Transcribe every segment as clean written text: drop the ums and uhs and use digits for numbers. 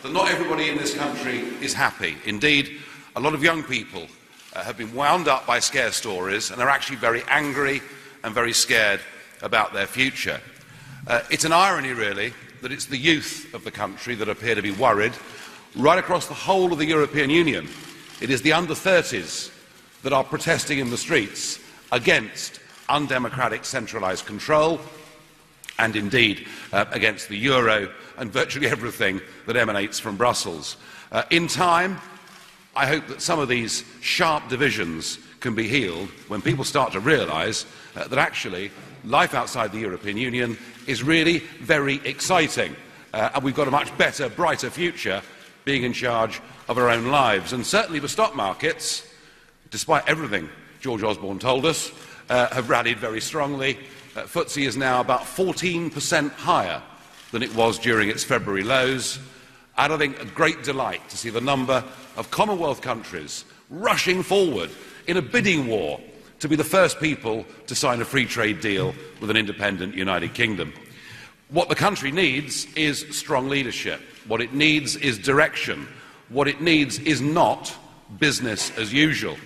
that not everybody in this country is happy. Indeed, a lot of young people have been wound up by scare stories and are actually very angry and very scared about their future. It's an irony, really, that it's the youth of the country that appear to be worried. Right across the whole of the European Union, it is the under-30s that are protesting in the streets against undemocratic centralised control and indeed against the euro and virtually everything that emanates from Brussels. In time, I hope that some of these sharp divisions can be healed when people start to realise that actually life outside the European Union is really very exciting and we've got a much better, brighter future being in charge of our own lives. And certainly the stock markets, despite everything George Osborne told us, have rallied very strongly. FTSE is now about 14% higher than it was during its February lows. And I think a great delight to see the number of Commonwealth countries rushing forward in a bidding war to be the first people to sign a free trade deal with an independent United Kingdom. What the country needs is strong leadership. What it needs is direction. What it needs is not business as usual.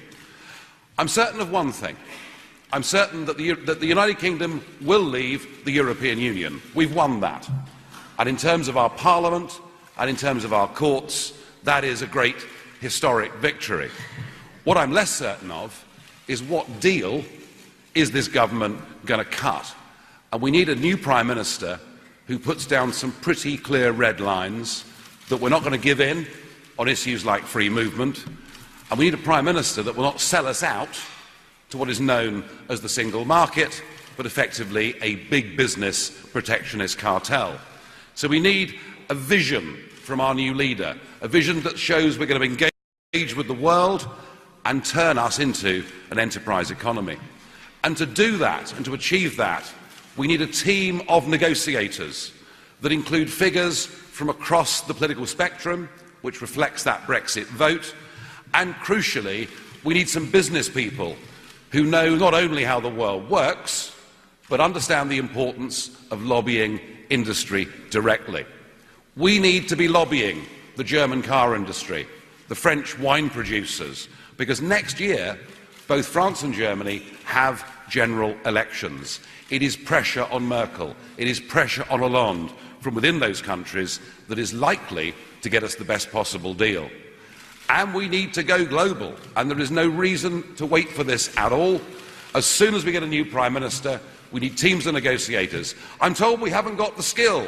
I'm certain of one thing. I'm certain that the United Kingdom will leave the European Union. We've won that. And in terms of our Parliament and in terms of our courts, that is a great historic victory. What I'm less certain of is what deal is this government going to cut? And we need a new Prime Minister who puts down some pretty clear red lines that we're not going to give in on issues like free movement. And we need a Prime Minister that will not sell us out to what is known as the single market, but effectively a big business protectionist cartel. So we need a vision from our new leader, a vision that shows we're going to engage with the world and turn us into an enterprise economy. And to do that and to achieve that, we need a team of negotiators that include figures from across the political spectrum, which reflects that Brexit vote, and crucially, we need some business people who know not only how the world works, but understand the importance of lobbying industry directly. We need to be lobbying the German car industry, the French wine producers, because next year, both France and Germany have general elections. It is pressure on Merkel, it is pressure on Hollande from within those countries that is likely to get us the best possible deal. And we need to go global, and there is no reason to wait for this at all. As soon as we get a new Prime Minister, we need teams of negotiators. I'm told we haven't got the skill.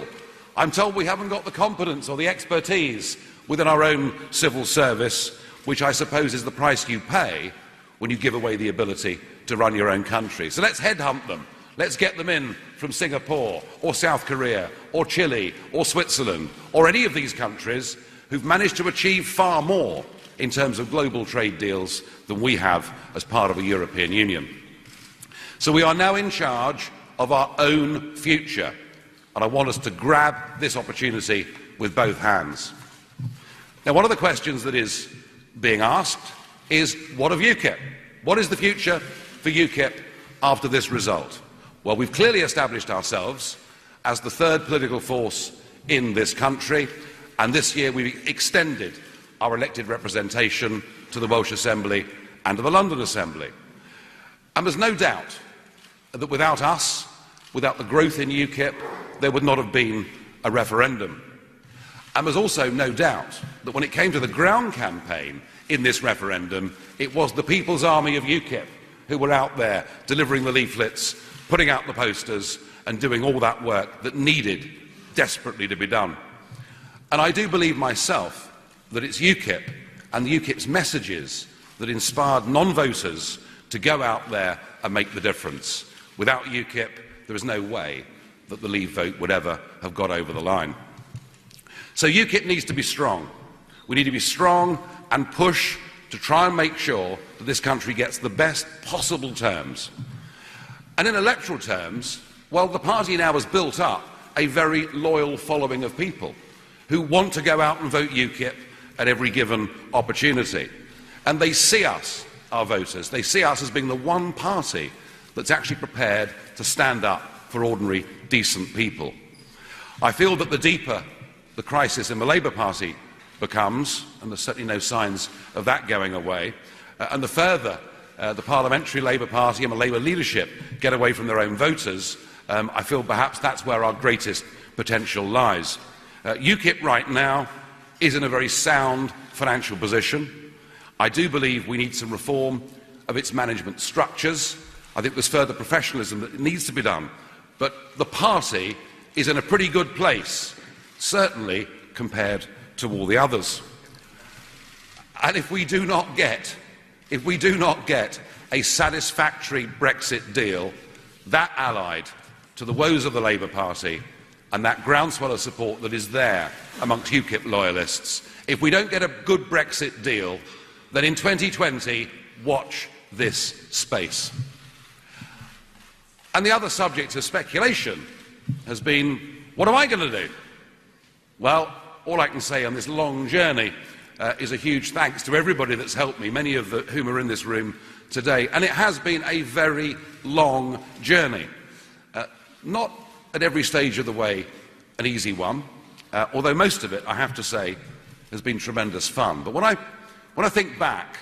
I'm told we haven't got the competence or the expertise within our own civil service, which I suppose is the price you pay when you give away the ability to run your own country. So let's headhunt them. Let's get them in from Singapore or South Korea or Chile or Switzerland or any of these countries who've managed to achieve far more in terms of global trade deals than we have as part of a European Union. So we are now in charge of our own future, and I want us to grab this opportunity with both hands. Now, one of the questions that is being asked is, what of UKIP? What is the future for UKIP after this result? Well, we've clearly established ourselves as the third political force in this country, and this year we've extended our elected representation to the Welsh Assembly and to the London Assembly. And there's no doubt that without us, without the growth in UKIP, there would not have been a referendum. And there's also no doubt that when it came to the ground campaign in this referendum, it was the People's Army of UKIP who were out there delivering the leaflets, putting out the posters and doing all that work that needed desperately to be done. And I do believe myself that it's UKIP and UKIP's messages that inspired non-voters to go out there and make the difference. Without UKIP, there is no way that the Leave vote would ever have got over the line. So UKIP needs to be strong. We need to be strong and push to try and make sure that this country gets the best possible terms. And in electoral terms, well, the party now has built up a very loyal following of people who want to go out and vote UKIP at every given opportunity. And they see us, our voters, they see us as being the one party that's actually prepared to stand up for ordinary, decent people. I feel that the deeper the crisis in the Labour Party becomes, and there's certainly no signs of that going away, and the further the Parliamentary Labour Party and the Labour leadership get away from their own voters, I feel perhaps that's where our greatest potential lies. UKIP right now is in a very sound financial position. I do believe we need some reform of its management structures. I think there's further professionalism that needs to be done. But the party is in a pretty good place, certainly compared to all the others. And if we do not get a satisfactory Brexit deal, that allied to the woes of the Labour Party and that groundswell of support that is there amongst UKIP loyalists, if we don't get a good Brexit deal, then in 2020, watch this space. And the other subject of speculation has been, what am I going to do? Well, all I can say on this long journey is a huge thanks to everybody that's helped me, many of whom are in this room today. And it has been a very long journey. Not at every stage of the way an easy one, although most of it, I have to say, has been tremendous fun. But when I think back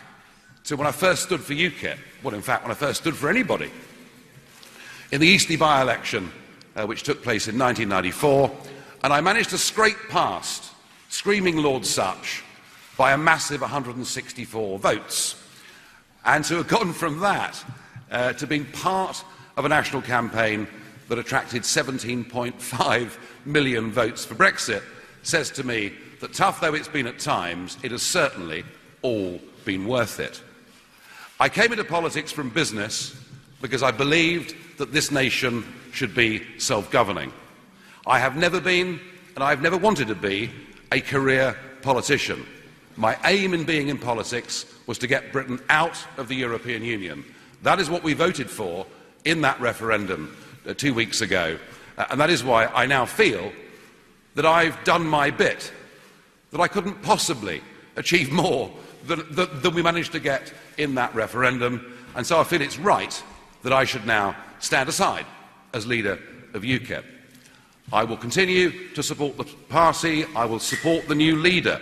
to when I first stood for UKIP, well, in fact, when I first stood for anybody, in the Eastleigh by-election, which took place in 1994, and I managed to scrape past screaming Lord Such by a massive 164 votes. And to have gone from that to being part of a national campaign that attracted 17.5 million votes for Brexit says to me that, tough though it's been at times, it has certainly all been worth it. I came into politics from business because I believed that this nation should be self-governing. I have never been, and I've never wanted to be, a career politician. My aim in being in politics was to get Britain out of the European Union. That is what we voted for in that referendum 2 weeks ago, and that is why I now feel that I've done my bit, that I couldn't possibly achieve more than we managed to get in that referendum, and so I feel it's right that I should now stand aside as leader of UKIP. I will continue to support the party, I will support the new leader,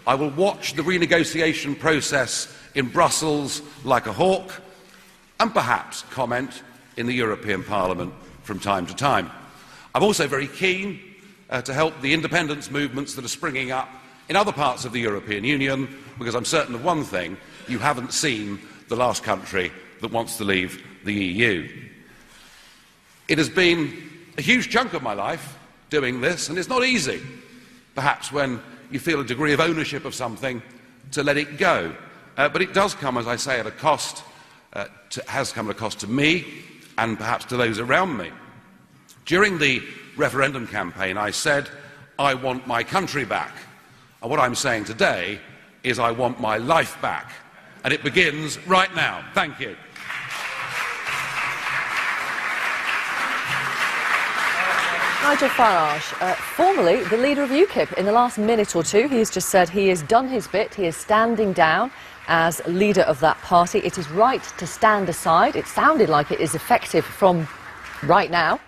I will watch the renegotiation process in Brussels like a hawk, and perhaps comment in the European Parliament from time to time. I'm also very keen to help the independence movements that are springing up in other parts of the European Union, because I'm certain of one thing: you haven't seen the last country that wants to leave the EU. It has been a huge chunk of my life doing this, and it's not easy, perhaps when you feel a degree of ownership of something, to let it go. But it does come, as I say, at a cost, has come at a cost to me and perhaps to those around me. During the referendum campaign, I said, I want my country back. And what I'm saying today is I want my life back. And it begins right now. Thank you. Nigel Farage, formerly the leader of UKIP. In the last minute or two, he has just said he has done his bit. He is standing down as leader of that party. It is right to stand aside. It sounded like it is effective from right now.